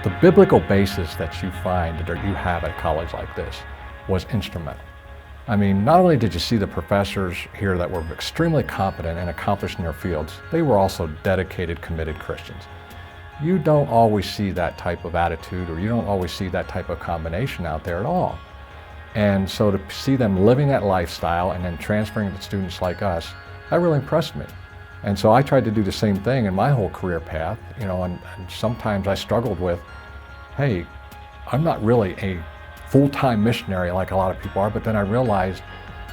The biblical basis that you find that you have at a college like this was instrumental. I mean, not only did you see the professors here that were extremely competent and accomplished in their fields, they were also dedicated, committed Christians. You don't always see that type of attitude, or you don't always see that type of combination out there at all. And so to see them living that lifestyle and then transferring to students like us, that really impressed me. And so I tried to do the same thing in my whole career path, and sometimes I struggled with, hey, I'm not really a full-time missionary like a lot of people are, but then I realized,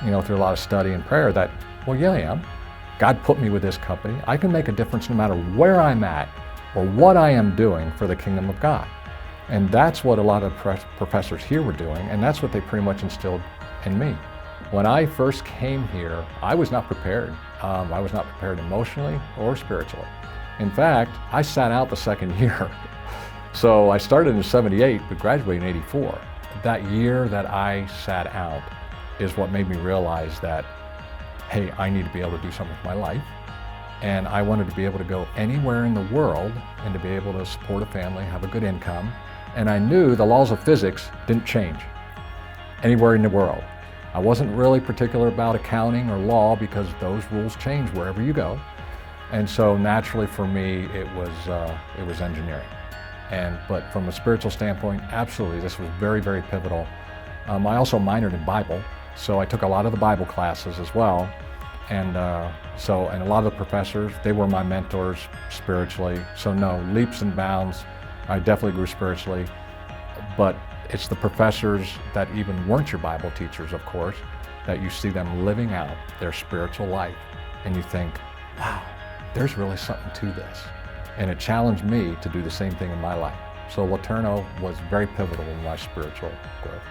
through a lot of study and prayer that, well, yeah, I am. God put me with this company. I can make a difference no matter where I'm at or what I am doing for the kingdom of God. And that's what a lot of professors here were doing, and that's what they pretty much instilled in me. When I first came here, I was not prepared. I was not prepared emotionally or spiritually. In fact, I sat out the second year. So I started in '78, but graduated in '84. That year that I sat out is what made me realize that, hey, I need to be able to do something with my life. And I wanted to be able to go anywhere in the world and to be able to support a family, have a good income. And I knew the laws of physics didn't change anywhere in the world. I wasn't really particular about accounting or law because those rules change wherever you go. And so naturally for me, it was engineering. But from a spiritual standpoint, absolutely, this was very, very pivotal. I also minored in Bible, so I took a lot of the Bible classes as well. And a lot of the professors, they were my mentors spiritually. So no, leaps and bounds, I definitely grew spiritually. But it's the professors that even weren't your Bible teachers, of course, that you see them living out their spiritual life. And you think, wow, there's really something to this. And it challenged me to do the same thing in my life. So LeTourneau was very pivotal in my spiritual growth.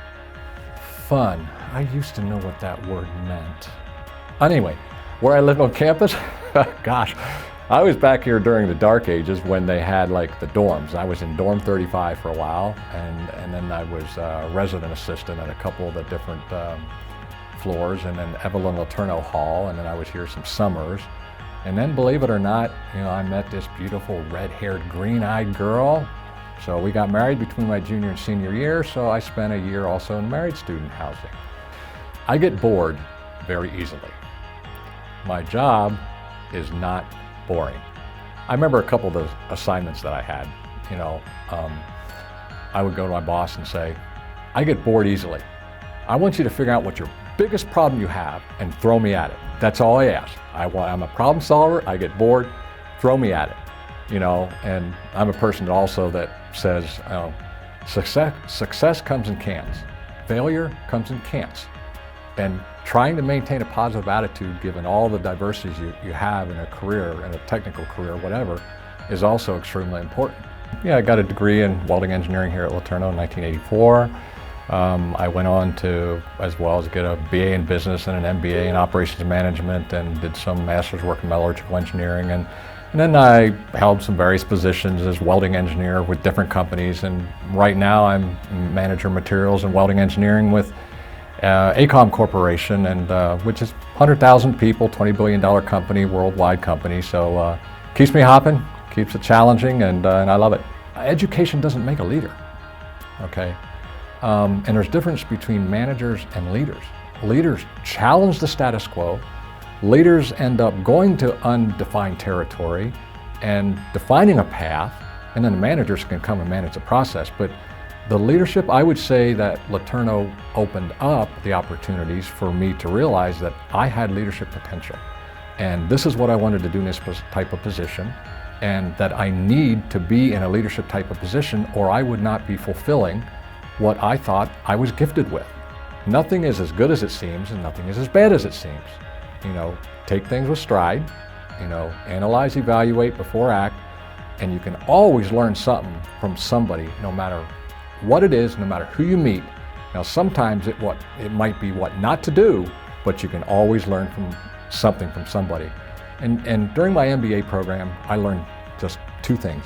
Fun, I used to know what that word meant. Anyway, where I live on campus, gosh, I was back here during the dark ages when they had like the dorms. I was in dorm 35 for a while, and then I was a resident assistant at a couple of the different floors, and then Evelyn LeTourneau Hall, and then I was here some summers. And then, believe it or not, I met this beautiful red-haired, green-eyed girl. So we got married between my junior and senior year, so I spent a year also in married student housing. I get bored very easily. My job is not boring. I remember a couple of the assignments that I had. I would go to my boss and say, I get bored easily. I want you to figure out what your biggest problem you have and throw me at it. That's all I ask. I'm a problem solver, I get bored, throw me at it. And I'm a person also that says, success comes in cans. Failure comes in cans. And trying to maintain a positive attitude given all the diversities you have in a career, in a technical career, whatever, is also extremely important. Yeah, I got a degree in welding engineering here at LeTourneau in 1984. I went on to, as well as get a BA in business and an MBA in operations management, and did some master's work in metallurgical engineering. And then I held some various positions as welding engineer with different companies. And right now I'm manager materials and welding engineering with AEET Corporation, and which is 100,000 people, $20 billion company, worldwide company. So keeps me hopping, keeps it challenging, and I love it. Education doesn't make a leader, okay? And there's a difference between managers and leaders. Leaders challenge the status quo. Leaders end up going to undefined territory and defining a path, and then the managers can come and manage the process. But the leadership, I would say that LeTourneau opened up the opportunities for me to realize that I had leadership potential. And this is what I wanted to do in this type of position, and that I need to be in a leadership type of position, or I would not be fulfilling what I thought I was gifted with. Nothing is as good as it seems, and nothing is as bad as it seems. Take things with stride, analyze, evaluate before act, and you can always learn something from somebody, no matter what it is, no matter who you meet. Now, sometimes it might be what not to do, but you can always learn something from somebody. And during my MBA program, I learned just two things.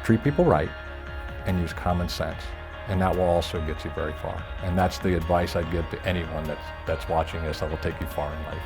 Treat people right, and use common sense. And that will also get you very far. And that's the advice I'd give to anyone that's watching this that will take you far in life.